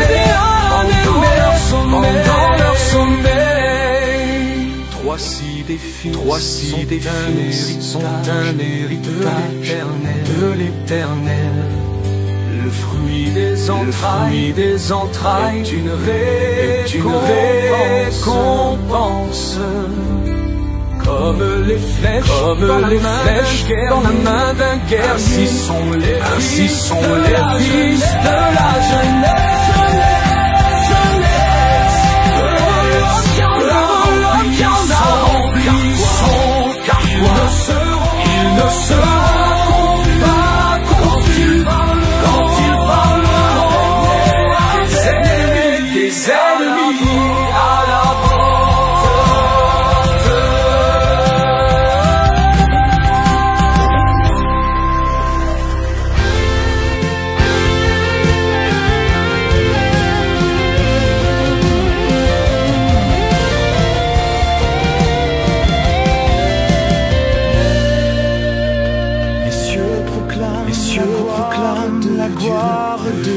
bien-aimés pendant leur sommeil. Trois si des fils sont un héritage de l'Éternel. Le fruit des entrailles est une récompense. Comme les flèches dans la main d'un guerrier, ainsi sont les fils de la jeunesse. Ils ne seront pas confus quand ils parleront des ennemis à la la gloire de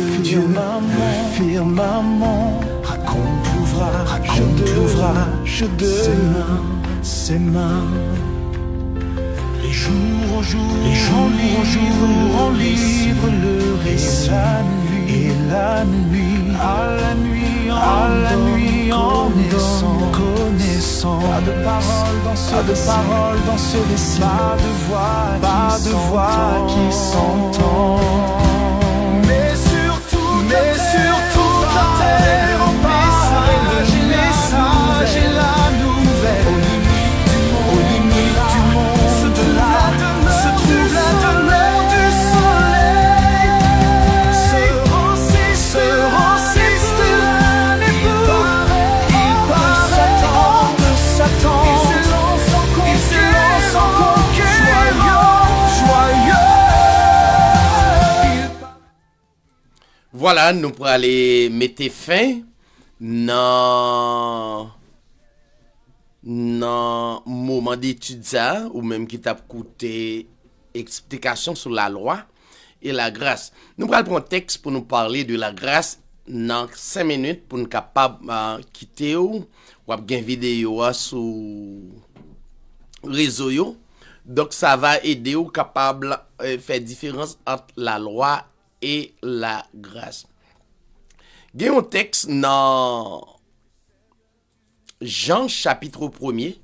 firmament raconte l'ouvrage de ses mains. Les jours au jour, en livre le récit, et la nuit, à la nuit en connaissant. Pas de parole dans ce récit, pas de voix qui s'entend. Mais sur toute la terre en message et la nouvelle. Aux limites du monde se trouve la demeure du soleil. Se ranciste, Voilà, nous pour aller mettre fin dans moment d'étude ça, ou même qui t'a coûté explication sur la loi et la grâce. Nous prenons prendre un texte pour nous parler de la grâce dans 5 minutes pour nous capable quitter ou bien vidéo sur réseau yo. Donc ça va aider ou capable faire différence entre la loi et la grâce. Il y a un texte dans Jean chapitre 1er,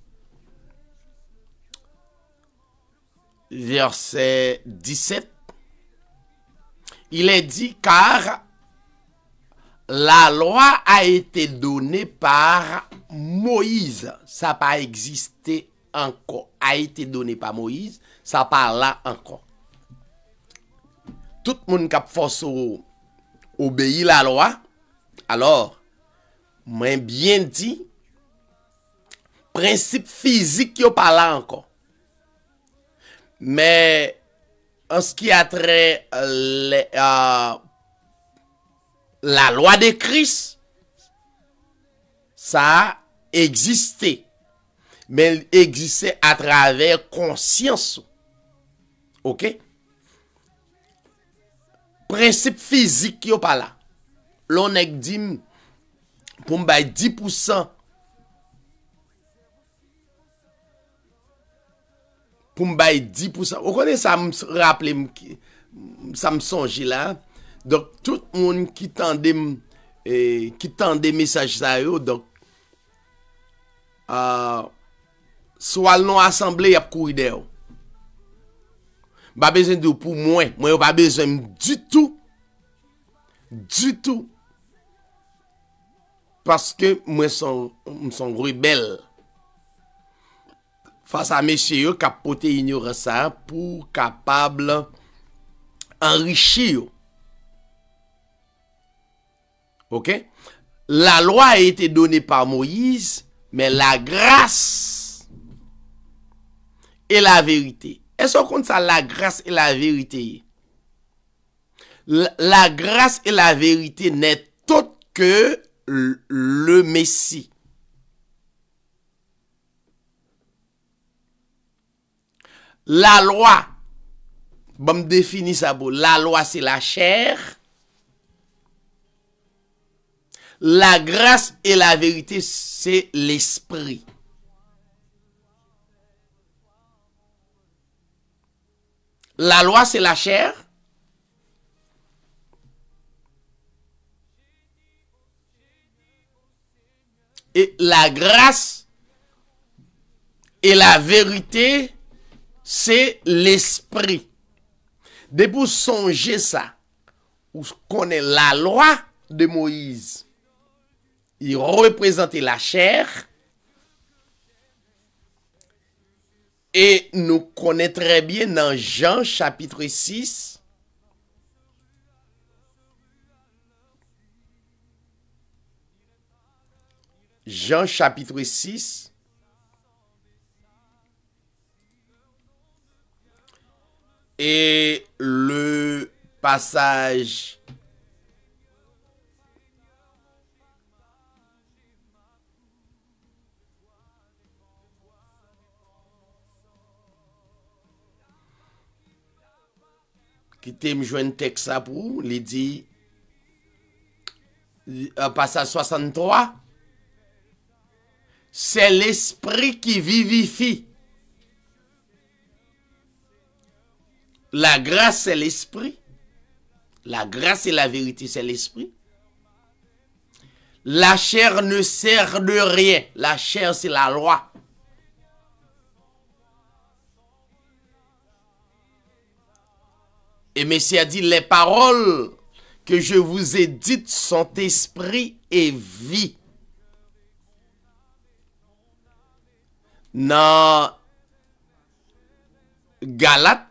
verset 17. Il est dit, car la loi a été donnée par Moïse. Ça n'a pas existé encore. A été donnée par Moïse. Ça n'a pas là encore. Tout le monde qui a force obéir la loi. Alors, moi bien dit, principe physique yo pas là encore. Mais en ce qui a trait la loi de Christ, ça a existé. Mais il existait à travers conscience. OK? Principe physique yo pas là. L'on est dit pour m'bay 10%. Pour m'bay 10%. Vous connaissez ça me rappelle ça me songe là. Donc tout le monde qui tendait messages ça yo donc soit non assemblée y a courir dehors. Pas besoin de pour moi pas besoin du tout parce que moi sont rebelle face à messieurs qui porté ignorance ça pour capable enrichir. OK? La loi a été donnée par Moïse, mais la grâce et la vérité. Est-ce qu'on compte ça, la grâce et la vérité? La grâce et la vérité n'est autre que le Messie. La loi, bon, me définit ça beau. La loi, c'est la chair. La grâce et la vérité, c'est l'esprit. La loi, c'est la chair. Et la grâce et la vérité, c'est l'esprit. Depuis vous songez ça, vous connaissez la loi de Moïse. Il représentait la chair. Et nous connaissons très bien dans Jean chapitre 6. Jean chapitre 6. Et le passage qui t'aime joindre texte ça pour il dit passage 63, c'est l'esprit qui vivifie. La grâce c'est l'esprit. La grâce et la vérité c'est l'esprit. La chair ne sert de rien. La chair c'est la loi. Et Messie a dit, les paroles que je vous ai dites sont esprit et vie. Dans Galates,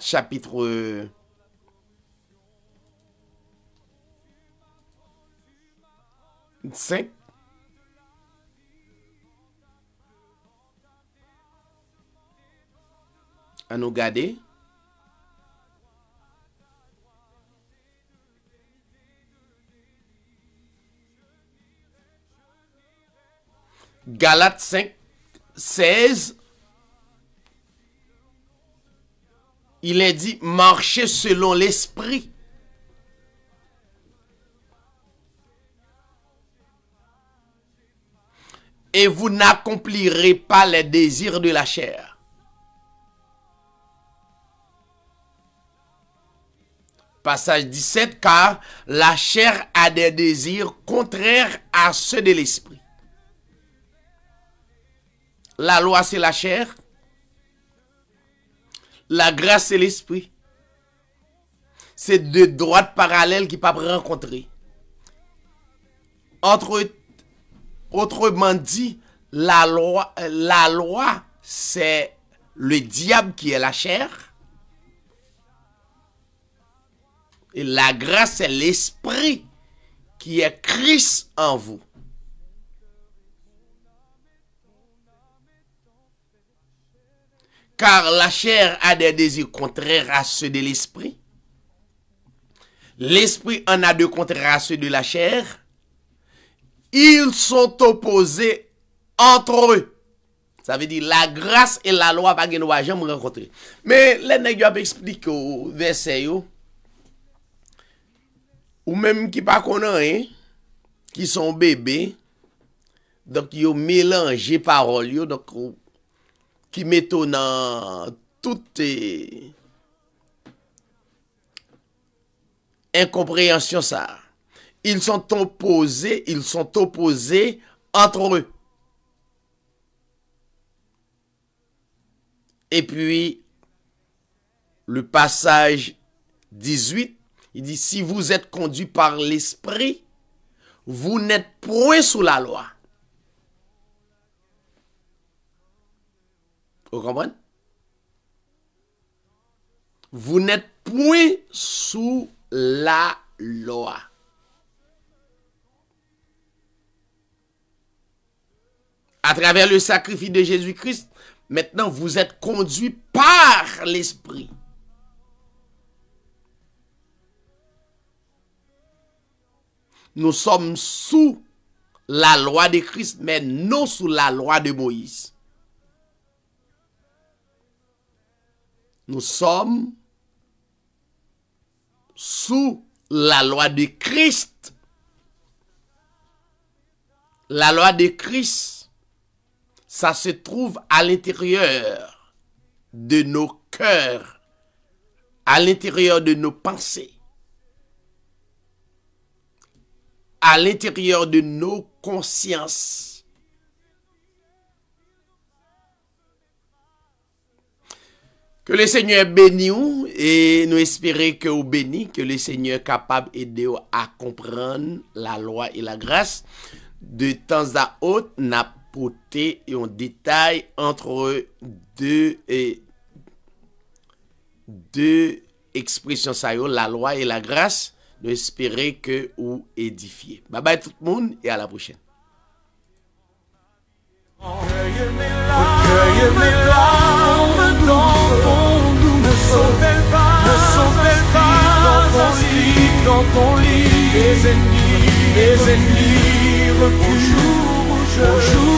chapitre 5. À nous garder. Galates 5, 16. Il est dit, marchez selon l'esprit. Et vous n'accomplirez pas les désirs de la chair. Passage 17, car la chair a des désirs contraires à ceux de l'esprit. La loi, c'est la chair. La grâce, c'est l'esprit. C'est deux droites parallèles qui ne peuvent pas rencontrer. Autrement dit, la loi, c'est le diable qui est la chair. Et la grâce, c'est l'esprit qui est Christ en vous. Car la chair a des désirs contraires à ceux de l'esprit. L'esprit en a de contraires à ceux de la chair. Ils sont opposés entre eux. Ça veut dire la grâce et la loi pas jamais rencontrer. Mais les nègres expliquent au verset ou même qui pas connaissent qui sont bébés, donc ils ont mélangé paroles donc qui mettent dans toute incompréhension ça. Ils sont opposés entre eux. Et puis, le passage 18, il dit, si vous êtes conduit par l'esprit, vous n'êtes point sous la loi. Vous comprenez? Vous n'êtes point sous la loi. À travers le sacrifice de Jésus-Christ, maintenant vous êtes conduit par l'Esprit. Nous sommes sous la loi de Christ, mais non sous la loi de Moïse. Nous sommes sous la loi de Christ. La loi de Christ, ça se trouve à l'intérieur de nos cœurs, à l'intérieur de nos pensées, à l'intérieur de nos consciences. Que le Seigneur bénisse nous et nous espérons que vous bénissez, que le Seigneur est capable d'aider à comprendre la loi et la grâce. De temps à autre, n'a porté un détail entre deux expressions, la loi et la grâce. Nous espérons que vous édifiez. Bye bye tout le monde et à la prochaine. Recueille mes larmes dans ton doux. Ne sont-elles pas assis dans ton lit. Les ennemis reculent au jour.